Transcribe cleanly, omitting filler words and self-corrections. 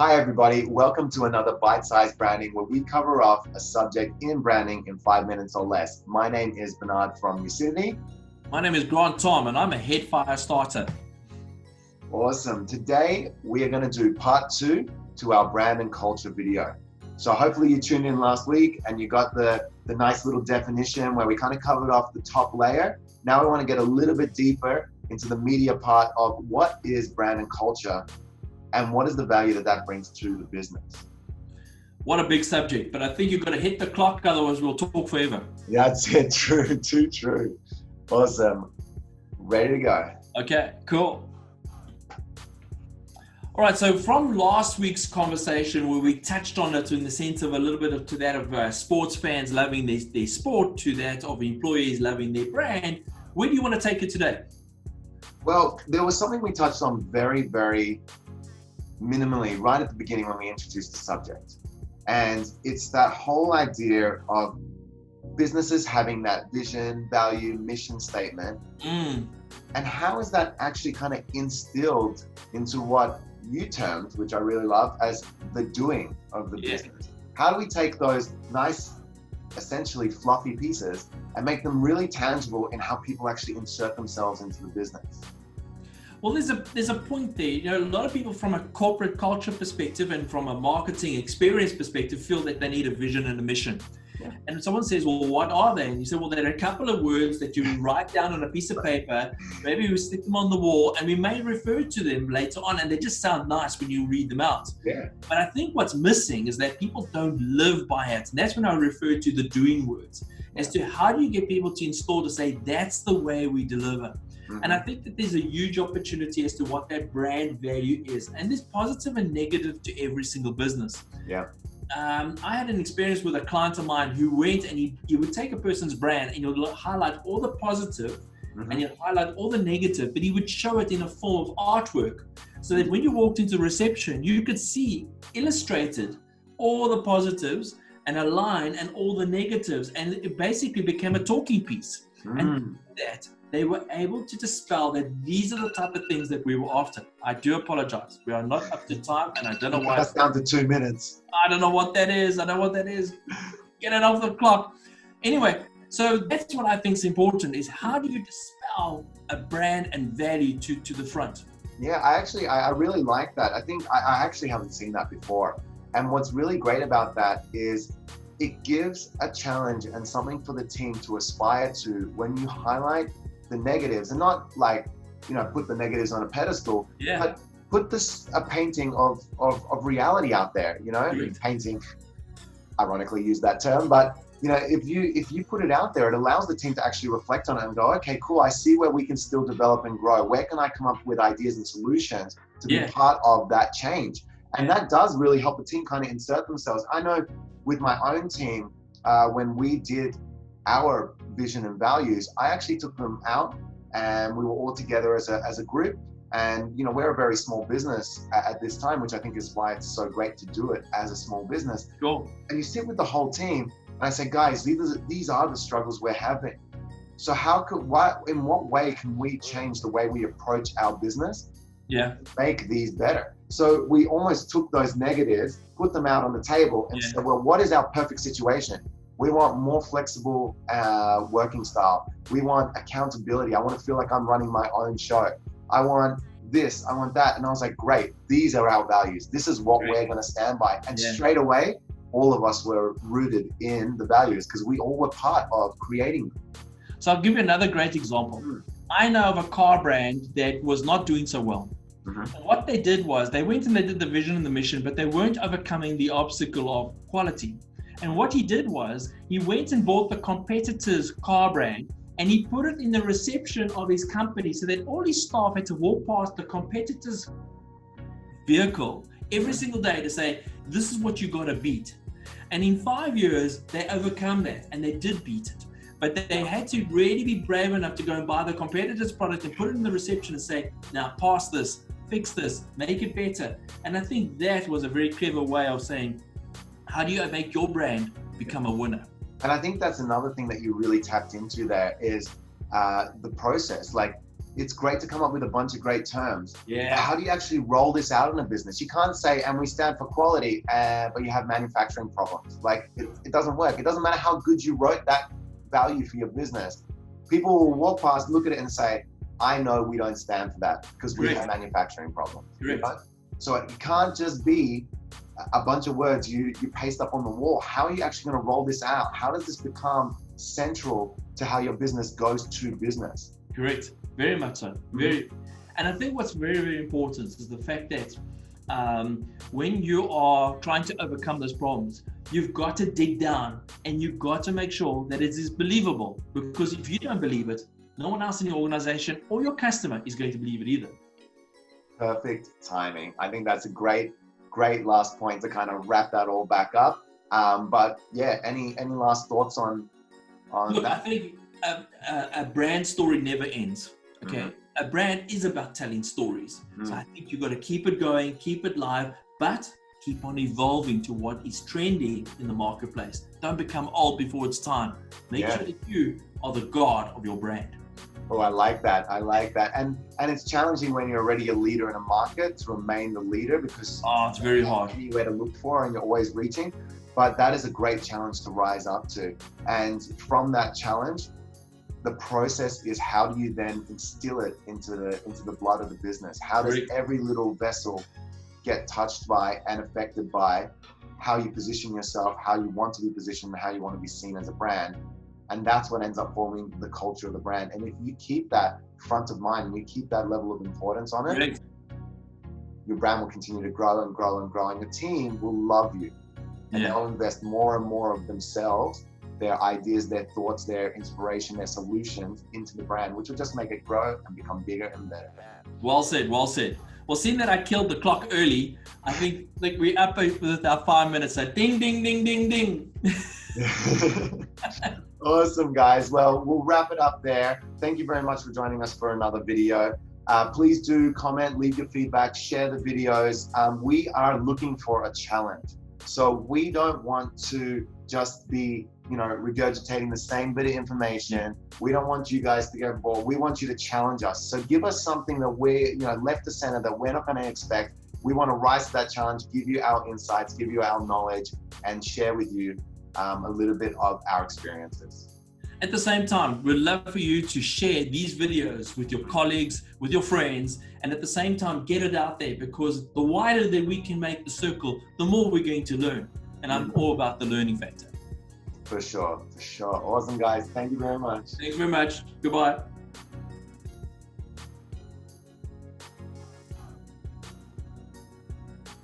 Hi, everybody. Welcome to another Bite-Sized Branding, where we cover off a subject in branding in 5 minutes or less. My name is Bernard from Lucidity. My name is Grant Tom, and I'm a head fire starter. Awesome. Today, we are going to do part 2 to our brand and culture video. So hopefully you tuned in last week and you got the nice little definition where we kind of covered off the top layer. Now we want to get a little bit deeper into the media part of what is brand and culture and what is the value that that brings to the business. What a big subject, but I think you've got to hit the clock, otherwise we'll talk forever. Yeah, that's it. True, too true. Awesome. Ready to go. Okay, cool. All right, so from last week's conversation where we touched on it in the sense of a little bit to that of sports fans loving their sport, to that of employees loving their brand, where do you want to take it today? Well, there was something we touched on very, very minimally right at the beginning when we introduced the subject. And it's that whole idea of businesses having that vision, value, mission statement. And how is that actually kind of instilled into what you termed, which I really love, as the doing of the business? How do we take those nice, essentially fluffy pieces and make them really tangible in how people actually insert themselves into the business? Well, there's a point there. You know, a lot of people from a corporate culture perspective and from a marketing experience perspective feel that they need a vision and a mission. Yeah. And someone says, well, what are they? And you say, well, there are a couple of words that you write down on a piece of paper. Maybe we stick them on the wall and we may refer to them later on, and they just sound nice when you read them out. Yeah. But I think what's missing is that people don't live by it. And that's when I refer to the doing words, as to how do you get people to install to say, that's the way we deliver. And I think that there's a huge opportunity as to what that brand value is. And there's positive and negative to every single business. Yeah. I had an experience with a client of mine who went and he would take a person's brand and he'll highlight all the positive and he'll highlight all the negative, but he would show it in a form of artwork so that when you walked into reception, you could see illustrated all the positives and a line and all the negatives. And it basically became a talking piece. And that they were able to dispel that these are the type of things that we were after. I do apologize. We are not up to time, and I don't know why. That's down to 2 minutes. I don't know what that is. I know what that is. Get it off the clock. Anyway, so that's what I think is important, is how do you dispel a brand and value to the front? Yeah, I really like that. I think I actually haven't seen that before. And what's really great about that is it gives a challenge and something for the team to aspire to when you highlight the negatives, and not like, put the negatives on a pedestal, but put a painting of reality out there, Painting, ironically use that term, but if you put it out there, it allows the team to actually reflect on it and go, okay, cool, I see where we can still develop and grow. Where can I come up with ideas and solutions to be part of that change? And that does really help the team kind of insert themselves. I know with my own team, when we did our vision and values, I actually took them out and we were all together as a group. And we're a very small business at this time, which I think is why it's so great to do it as a small business. Sure. And you sit with the whole team and I say, guys, these are the struggles we're having. So in what way can we change the way we approach our business? Yeah. Make these better. So we almost took those negatives, put them out on the table and said, well, what is our perfect situation? We want more flexible working style. We want accountability. I want to feel like I'm running my own show. I want this, I want that. And I was like, great, these are our values. This is what we're going to stand by. And straight away, all of us were rooted in the values because we all were part of creating them. So I'll give you another great example. I know of a car brand that was not doing so well. What they did was they went and they did the vision and the mission, but they weren't overcoming the obstacle of quality. And what he did was he went and bought the competitor's car brand and he put it in the reception of his company so that all his staff had to walk past the competitor's vehicle every single day to say, this is what you got to beat. And in 5 years, they overcome that and they did beat it. But they had to really be brave enough to go and buy the competitor's product and put it in the reception and say, now pass this, fix this, make it better. And I think that was a very clever way of saying, how do you make your brand become a winner? And I think that's another thing that you really tapped into there is the process. Like, it's great to come up with a bunch of great terms. Yeah. How do you actually roll this out in a business? You can't say, and we stand for quality, but you have manufacturing problems. Like it doesn't work. It doesn't matter how good you wrote that value for your business. People will walk past, look at it and say, I know we don't stand for that because we have manufacturing problems. Correct. Right? So it can't just be a bunch of words you paste up on the wall. How are you actually going to roll this out? How does this become central to how your business goes to business? Correct. Very much so. Very. And I think what's very, very important is the fact that when you are trying to overcome those problems, you've got to dig down and you've got to make sure that it is believable. Because if you don't believe it, no one else in your organization or your customer is going to believe it either. Perfect timing. I think that's a great last point to kind of wrap that all back up. But yeah, any last thoughts on Look, that? I think a brand story never ends. Okay, a brand is about telling stories. So I think you got to keep it going, keep it live, but keep on evolving to what is trending in the marketplace. Don't become old before it's time. Make sure that you are the god of your brand. Oh, I like that. I like that. And it's challenging when you're already a leader in a market to remain the leader because it's very hard. Anywhere to look for and you're always reaching. But that is a great challenge to rise up to. And from that challenge, the process is how do you then instill it into the blood of the business? How does every little vessel get touched by and affected by how you position yourself, how you want to be positioned, and how you want to be seen as a brand? And that's what ends up forming the culture of the brand. And if you keep that front of mind and you keep that level of importance on it, your brand will continue to grow and grow and grow, and your team will love you. And they'll invest more and more of themselves, their ideas, their thoughts, their inspiration, their solutions into the brand, which will just make it grow and become bigger and better. Well said, well said. Well, seeing that I killed the clock early, I think we're up with our 5 minutes. So ding, ding, ding, ding, ding. Awesome, guys. Well, we'll wrap it up there. Thank you very much for joining us for another video. Please do comment, leave your feedback, share the videos. We are looking for a challenge. So we don't want to just be, regurgitating the same bit of information. We don't want you guys to get bored. We want you to challenge us. So give us something that we're, left to center that we're not going to expect. We want to rise to that challenge, give you our insights, give you our knowledge, and share with you a little bit of our experiences. At the same time, we'd love for you to share these videos with your colleagues, with your friends, and at the same time, get it out there, because the wider that we can make the circle, the more we're going to learn. And I'm all about the learning factor. For sure. Awesome, guys. Thank you very much. Thanks very much. Goodbye.